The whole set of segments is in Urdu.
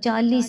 40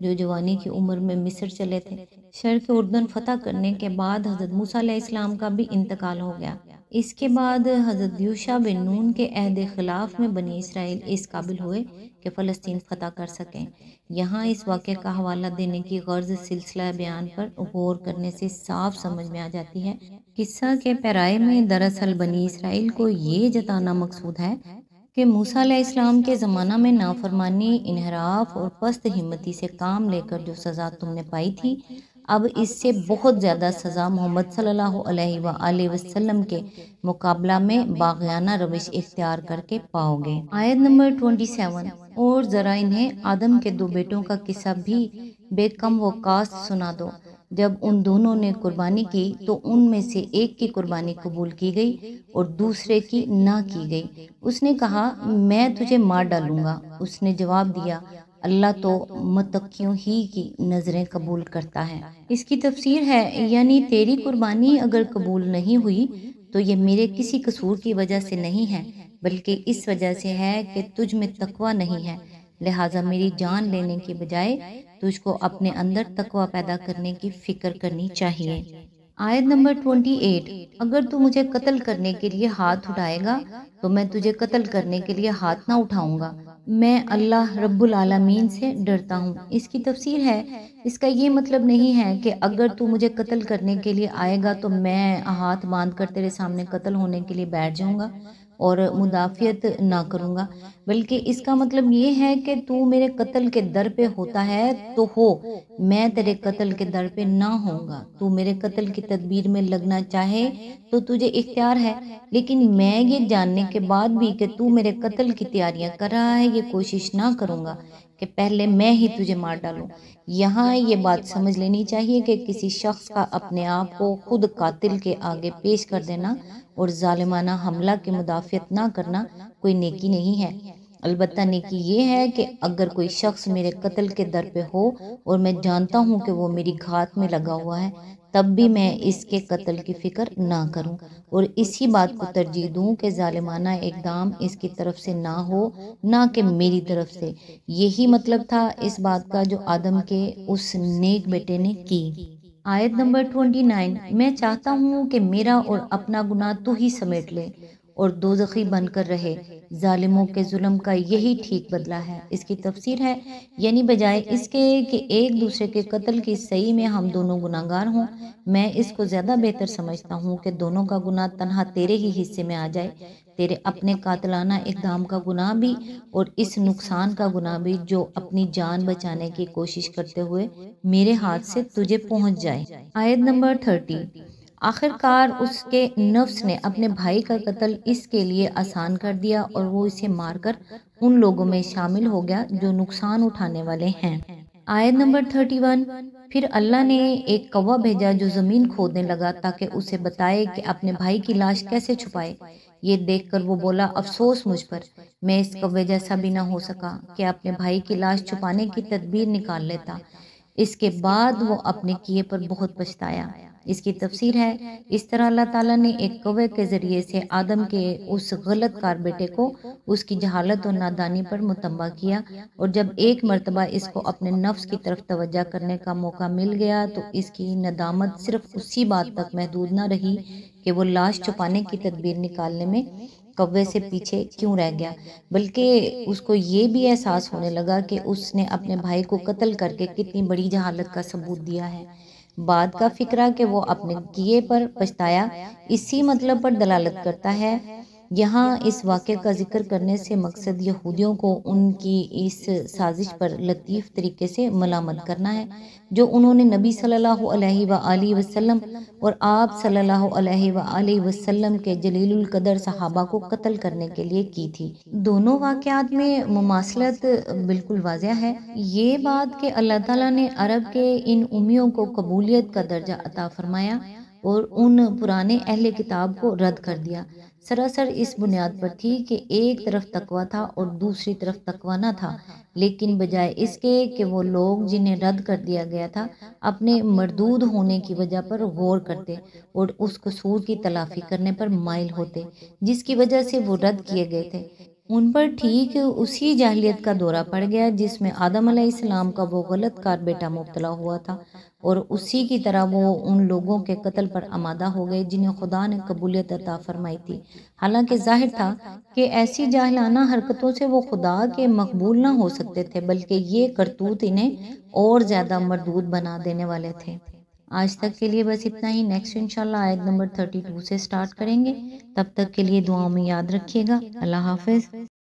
جو جوانی کی عمر میں مصر چلے تھے۔ شرق اردن فتح کرنے کے بعد حضرت موسیٰ علیہ السلام کا بھی انتقال ہو گیا۔ اس کے بعد حضرت یوشع بن نون کے عہد خلاف میں بنی اسرائیل اس قابل ہوئے کہ فلسطین فتح کر سکیں۔ یہاں اس واقعے کا حوالہ دینے کی غرض سلسلہ بیان پر غور کرنے سے صاف سمجھ میں آ جاتی ہے۔ قصہ کے پیرائے میں دراصل بنی اسرائیل کو یہ جتانا مقصود ہے کہ موسیٰ علیہ السلام کے زمانہ میں نافرمانی، انحراف اور پست ہمتی سے کام لے کر جو سزا تم نے پائی تھی، اب اس سے بہت زیادہ سزا محمد صلی اللہ علیہ وآلہ وسلم کے مقابلہ میں باغیانہ روش اختیار کر کے پاؤ گے۔ آیت نمبر 27، اور ذرا انہیں آدم کے دو بیٹوں کا قصہ بھی بے کم وقاص سنا دو۔ جب ان دونوں نے قربانی کی تو ان میں سے ایک کی قربانی قبول کی گئی اور دوسرے کی نہ کی گئی۔ اس نے کہا میں تجھے مار ڈالوں گا۔ اس نے جواب دیا اللہ تو متقیوں ہی کی نظریں قبول کرتا ہے۔ اس کی تفسیر ہے یعنی تیری قربانی اگر قبول نہیں ہوئی تو یہ میرے کسی قصور کی وجہ سے نہیں ہے، بلکہ اس وجہ سے ہے کہ تجھ میں تقوی نہیں ہے، لہٰذا میری جان لینے کی بجائے تجھ کو اپنے اندر تقوی پیدا کرنے کی فکر کرنی چاہیے۔ آیت نمبر 28، اگر تو مجھے قتل کرنے کے لیے ہاتھ اٹھائے گا تو میں تجھے قتل کرنے کے لیے ہاتھ نہ اٹھاؤں گا، میں اللہ رب العالمین سے ڈرتا ہوں۔ اس کی تفسیر ہے اس کا یہ مطلب نہیں ہے کہ اگر تو مجھے قتل کرنے کے لیے آئے گا تو میں ہاتھ باندھ کر تیرے سامنے قتل ہونے کے لیے بیٹھ جاؤں گا اور مدافعت نہ کروں گا، بلکہ اس کا مطلب یہ ہے کہ تو میرے قتل کے در پہ ہوتا ہے تو ہو، میں تیرے قتل کے در پہ نہ ہوں گا۔ تو میرے قتل کی تدبیر میں لگنا چاہے تو تجھے اختیار ہے، لیکن میں یہ جاننے کے بعد بھی کہ تو میرے قتل کی تیاریاں کر رہا ہے یہ کوشش نہ کروں گا کہ پہلے میں ہی تجھے مار ڈالوں۔ یہاں یہ بات سمجھ لینی چاہیے کہ کسی شخص کا اپنے آپ کو خود قاتل کے آگے پیش کر دینا اور ظالمانہ حملہ کی مدافعت نہ کرنا کوئی نیکی نہیں ہے، البتہ نیکی یہ ہے کہ اگر کوئی شخص میرے قتل کے در پہ ہو اور میں جانتا ہوں کہ وہ میری گھات میں لگا ہوا ہے تب بھی میں اس کے قتل کی فکر نہ کروں اور اسی بات کو ترجیح دوں کہ ظالمانہ اقدام اس کی طرف سے نہ ہو نہ کہ میری طرف سے۔ یہی مطلب تھا اس بات کا جو آدم کے اس نیک بیٹے نے کی۔ آیت نمبر 29، میں چاہتا ہوں کہ میرا اور اپنا گناہ تو ہی سمیٹ لے اور دوزخی بن کر رہے، ظالموں کے ظلم کا یہی ٹھیک بدلہ ہے۔ اس کی تفسیر ہے یعنی بجائے اس کے کہ ایک دوسرے کے قتل کی صحیح میں ہم دونوں گناہگار ہوں، میں اس کو زیادہ بہتر سمجھتا ہوں کہ دونوں کا گناہ تنہا تیرے ہی حصے میں آ جائے، تیرے اپنے قاتلانہ اقدام کا گناہ بھی اور اس نقصان کا گناہ بھی جو اپنی جان بچانے کی کوشش کرتے ہوئے میرے ہاتھ سے تجھے پہنچ جائے۔ آیت نمبر 30، آخر کار اس کے نفس نے اپنے بھائی کا قتل اس کے لیے آسان کر دیا اور وہ اسے مار کر ان لوگوں میں شامل ہو گیا جو نقصان اٹھانے والے ہیں۔ آیت نمبر 31، پھر اللہ نے ایک کوا بھیجا جو زمین کھودنے لگا تاکہ اسے بتائے کہ اپنے بھائی کی لاش کیسے چھپائے۔ یہ دیکھ کر وہ بولا افسوس مجھ پر، میں اس کوے جیسا بھی نہ ہو سکا کہ اپنے بھائی کی لاش چھپانے کی تدبیر نکال لیتا۔ اس کے بعد وہ اپنے کیے پر بہت پچھتایا۔ اس کی تفسیر ہے اس طرح اللہ تعالیٰ نے ایک کوے کے ذریعے سے آدم کے اس غلط کار بیٹے کو اس کی جہالت اور نادانی پر متنبہ کیا، اور جب ایک مرتبہ اس کو اپنے نفس کی طرف توجہ کرنے کا موقع مل گیا تو اس کی ندامت صرف اسی بات تک محدود نہ رہی کہ وہ لاش چھپانے کی تدبیر نکالنے میں کوے سے پیچھے کیوں رہ گیا، بلکہ اس کو یہ بھی احساس ہونے لگا کہ اس نے اپنے بھائی کو قتل کر کے کتنی بڑی جہالت کا ثبوت دیا ہے۔ بعد کا فکرہ کہ وہ اپنے کیے پر پچھتایا اسی مطلب پر دلالت کرتا ہے۔ یہاں اس واقعے کا ذکر کرنے سے مقصد یہودیوں کو ان کی اس سازش پر لطیف طریقے سے ملامت کرنا ہے جو انہوں نے نبی صلی اللہ علیہ وآلہ وسلم اور آپ صلی اللہ علیہ وآلہ وسلم کے جلیل القدر صحابہ کو قتل کرنے کے لیے کی تھی۔ دونوں واقعات میں مماثلت بالکل واضح ہے۔ یہ بات کہ اللہ تعالیٰ نے عرب کے ان امیوں کو قبولیت کا درجہ عطا فرمایا اور ان پرانے اہل کتاب کو رد کر دیا، سراسر اس بنیاد پر تھی کہ ایک طرف تقویٰ تھا اور دوسری طرف تقویٰ نہ تھا، لیکن بجائے اس کے کہ وہ لوگ جنہیں رد کر دیا گیا تھا اپنے مردود ہونے کی وجہ پر غور کرتے اور اس قصور کی تلافی کرنے پر مائل ہوتے جس کی وجہ سے وہ رد کیے گئے تھے۔ ان پر ٹھیک اسی جاہلیت کا دورہ پڑ گیا جس میں آدم علیہ السلام کا وہ غلط کار بیٹا مبتلا ہوا تھا، اور اسی کی طرح وہ ان لوگوں کے قتل پر آمادہ ہو گئے جنہیں خدا نے قبولیت عطا فرمائی تھی، حالانکہ ظاہر تھا کہ ایسی جاہلانہ حرکتوں سے وہ خدا کے مقبول نہ ہو سکتے تھے، بلکہ یہ کرتوت انہیں اور زیادہ مردود بنا دینے والے تھے۔ آج تک کے لیے بس اتنا ہی، نیکسٹ انشاءاللہ آیت نمبر 32 سے سٹارٹ کریں گے۔ تب تک کے لیے دعاؤں میں یاد رکھیے گا۔ اللہ حافظ۔